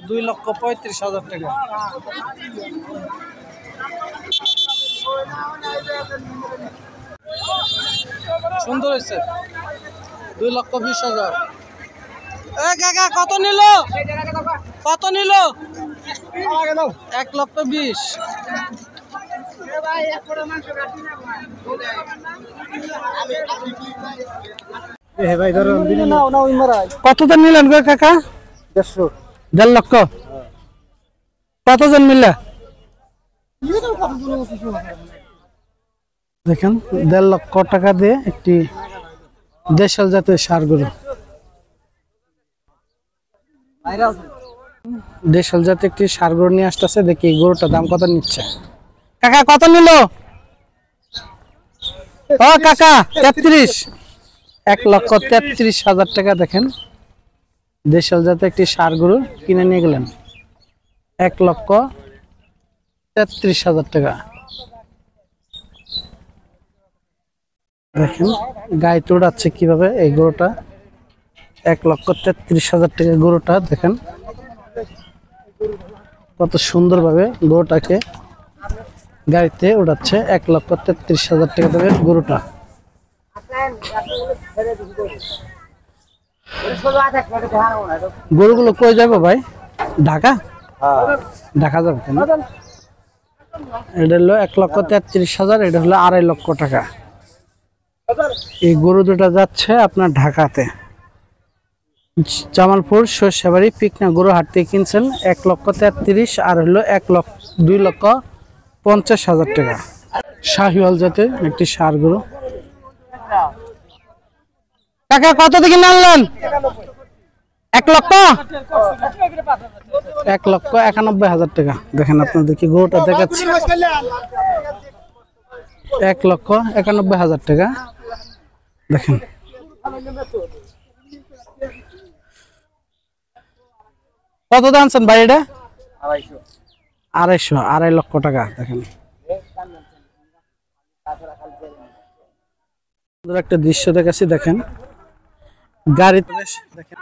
2,35,000 টাকা। সুন্দর হয়েছে, 2,20,000। কাকা কত নিল? কত নিল? 1,20,000। কতটা নিলেন গো কাকা? 1.5 লক্ষ। কতজন মিললে? দেখেন 1.5 লক্ষ টাকা দিয়ে একটি দেশাল জাতের ষাঁড় গরু, দেশাল জাতের একটি ষাঁড় গরু নিয়ে আসতেছে। দেখি গরুটার দাম কত নিচ্ছে। কাকা কত নিল? ও কাকা 33, 1,33,000 টাকা। দেখেন দেশাল জাতের একটি ষাঁড় গরু কিনে নিয়ে গেলেন 1,33,000 টাকা। দেখেন গায়ে তোড়াচ্ছে কিভাবে এই গরুটা। 1,33,000 টাকা গরুটা। দেখেন কত সুন্দর ভাবে গরুটাকে গাড়িতে উড়াচ্ছে। 1,33,000 টাকা দেবে গরুটা। গরুগুলো কই যাবো ভাই? ঢাকা? ঢাকা যাবে কেন? এটা হলো 1,33,000, এটা হলো 2.5 লক্ষ টাকা। এই গরু দুটা যাচ্ছে আপনার ঢাকাতে, জামালপুর সরষেবাড়ি পিকনা গরু হাট থেকে কিনছেন 1,33,000, আর হলো 2,50,000 টাকা। শাহিওয়াল জাতের একটি ষাঁড় গরু। কাকা কত থেকে আনলেন? 1,91,000 টাকা। দেখেন আপনাদেরকে গরুটা দেখাচ্ছি, 1,91,000 টাকা। দেখেন কত দামছেন ভাই এটা? 250, 2.5 লক্ষ টাকা। দেখেন একটা দৃশ্য দেখাচ্ছি। দেখেন গাড়িতে দেখেন,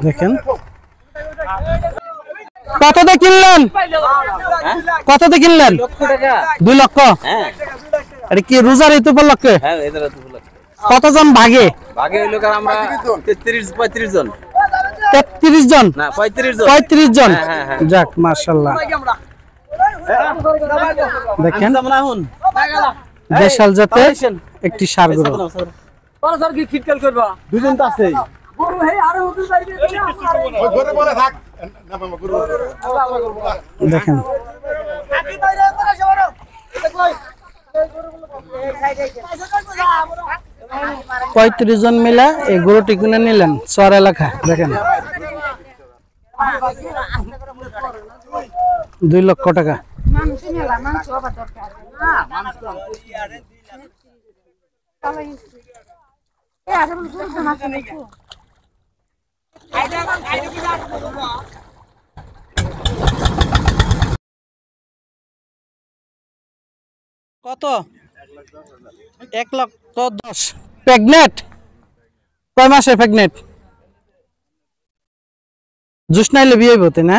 দেখেন কততে কিনলেন? কততে কিনলেন? 2 লক্ষ। এটা কি রোজার ঈদ উপলক্ষে? কতজন ভাগে? ভাগে হইলো আমরা 33-35 জন। 33 জন না 35 জন। 35 জন। যাক মাশাআল্লাহ। দেখেন দেশাল জাতের একটি ষাঁড় গরু। দুজন তো আছেই। দেখেন 35 জন মিলে এই গরুটি কিনে নিলেন চর এলাকা। দেখেন 2 লক্ষ টাকা। কত? 1,10,000। প্রেগনেন্ট? কয় মাসে প্রেগনেন্ট? জুস নাইলে বিয়ে হইতে না?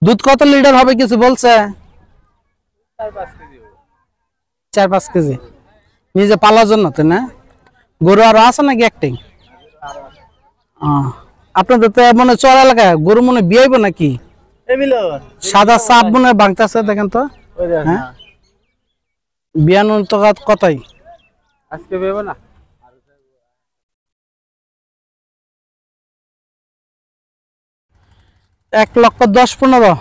দুধ কত লিটার হবে কিছু বলছে? 4-5 কেজি। নিজে পালার জন্য তো না? গরু আরো আছে নাকি একটাই? আপনাদের তো মনে চর এলাকায় গরু মনে বিয়ে হইব নাকি? সাদা চাপ মনে ভাঙতেছে। দেখেন তো হ্যাঁ, বিয়ানোর তো কতই আজকে বেব না। 1,10,15,000।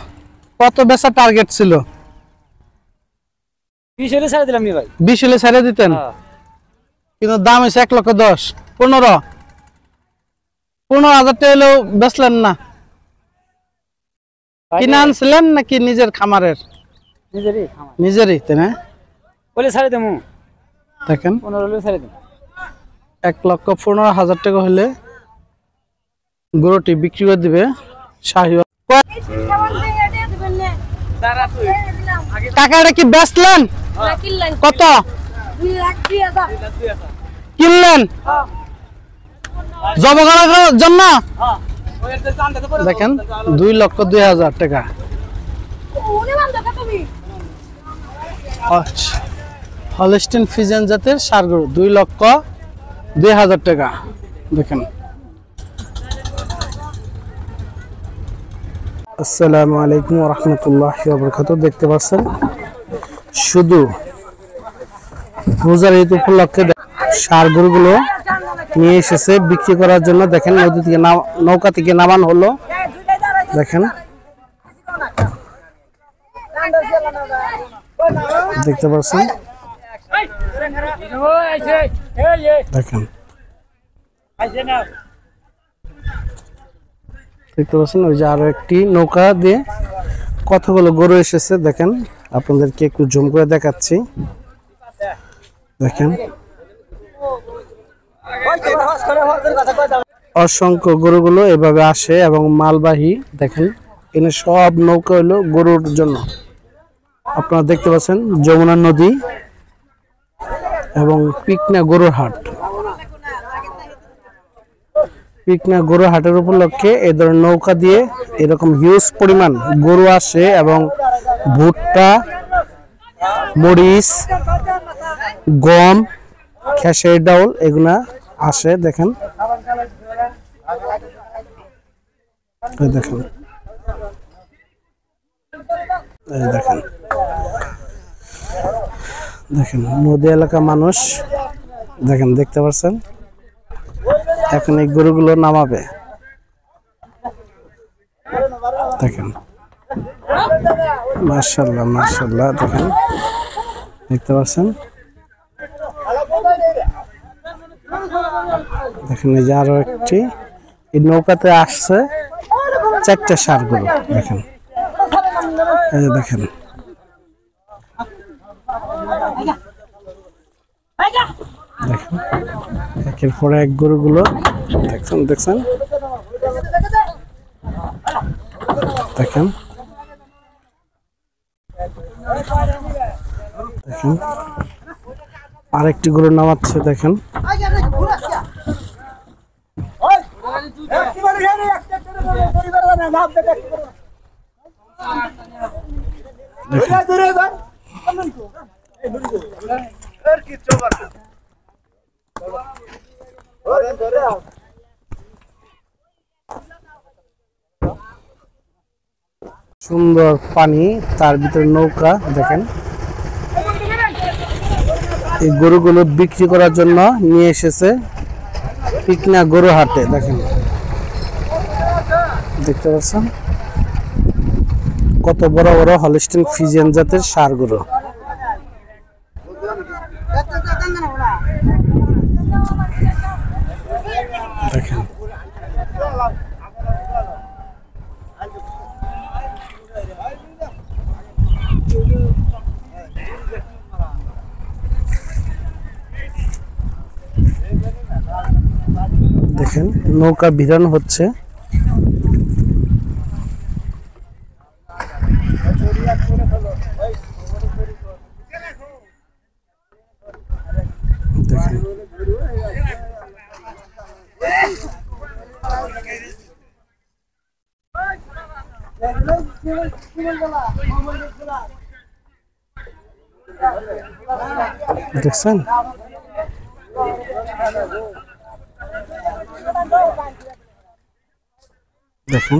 কত বেচা টার্গেট ছিল? 20 হলে ছেড়ে দিলাম নি ভাই। 20 হলে ছেড়ে দিতেন, কিন্তু দাম হয়েছে 1,10,000। 15,000 টাকা হলেও বেচলেন না? কিনে আনছিলেন নাকি নিজের খামারের? নিজেরই তাই না? বলে ছেড়ে দেবো। দেখেন 15 হলে ছেড়ে দেবো। 1,15,000 টাকা হলে গরুটি বিক্রি করে দিবে শাহিওয়াল। টাকাটা কি বেচলেন? কত কিনলেন জমা করার জন্য? দেখেন 2,02,000 টাকা। হলস্টেইন ফ্রিজিয়ান জাতের ষাঁড় গরু 2,02,000 টাকা। দেখেন। আসসালামু আলাইকুম ওয়া রাহমাতুল্লাহি ওয়া বারাকাতুহু। দেখতে পাচ্ছেন শুধু রোজার ঈদ উপলক্ষে ষাঁড় গরুগুলো নিয়ে এসেছে বিক্রি করার জন্য। দেখেন নদী থেকে নৌকা থেকে নামানো হলো। দেখেন দেখতে পাচ্ছেন। দেখেন দেখতে পাচ্ছেন ওই যে আরো একটি নৌকা দিয়ে কতগুলো গরু এসেছে। দেখেন আপনাদেরকে একটু জুম করে দেখাচ্ছি। দেখেন অসংখ্য গরুগুলো এভাবে আসে এবং মালবাহী। দেখেন এখানে সব নৌকা হলো গরুর জন্য। আপনারা দেখতে পাচ্ছেন যমুনা নদী এবং পিকনা গরুর হাট। পিকনা গরুর হাটের উপলক্ষে এই ধরনের নৌকা দিয়ে এরকম হিউজ পরিমাণ গরু আসে এবং ভুট্টা, মরিচ, গম, খেসারি ডাউল এগুলা আসে। দেখেন দেখেন দেখেন দেখেন নদী এলাকা মানুষ। দেখেন দেখতে পাচ্ছেন এখন এই গরুগুলো নামাবে। দেখেন মাশাআল্লাহ মাশাআল্লাহ। দেখেন দেখতে পাচ্ছেন। দেখেন এই যে আরো একটি এই নৌকাতে আসছে 4টা ষাঁড় গরু। দেখেন এই যে দেখেন দেখেন একের পরে এক গরুগুলো দেখছেন দেখছেন দেখেন দেখেন আরেকটি গরু নামাচ্ছে। দেখেন সুন্দর পানি, তার ভিতরে নৌকা। দেখেন এই গরুগুলো বিক্রি করার জন্য নিয়ে এসেছে পিকনা গরু হাটে। দেখেন দেখতে পাচ্ছেন কত বড় বড় হলস্টেইন ফ্রিজিয়ান জাতের ষাঁড় গরু। দেখেন দেখেন নৌকা ভিড়ানো হচ্ছে। দেখেন দেখছেন দেখুন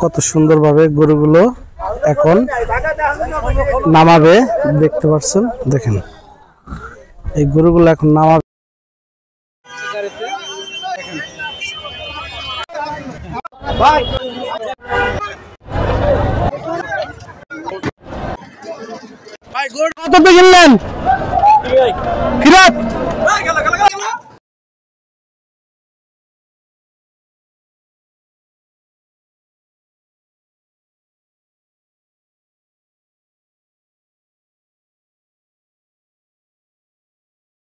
কত সুন্দরভাবে গরুগুলো এখন নামাবে। দেখতে পাচ্ছেন দেখেন এই গরুগুলো এখন নামাবে। কত কিনলেন?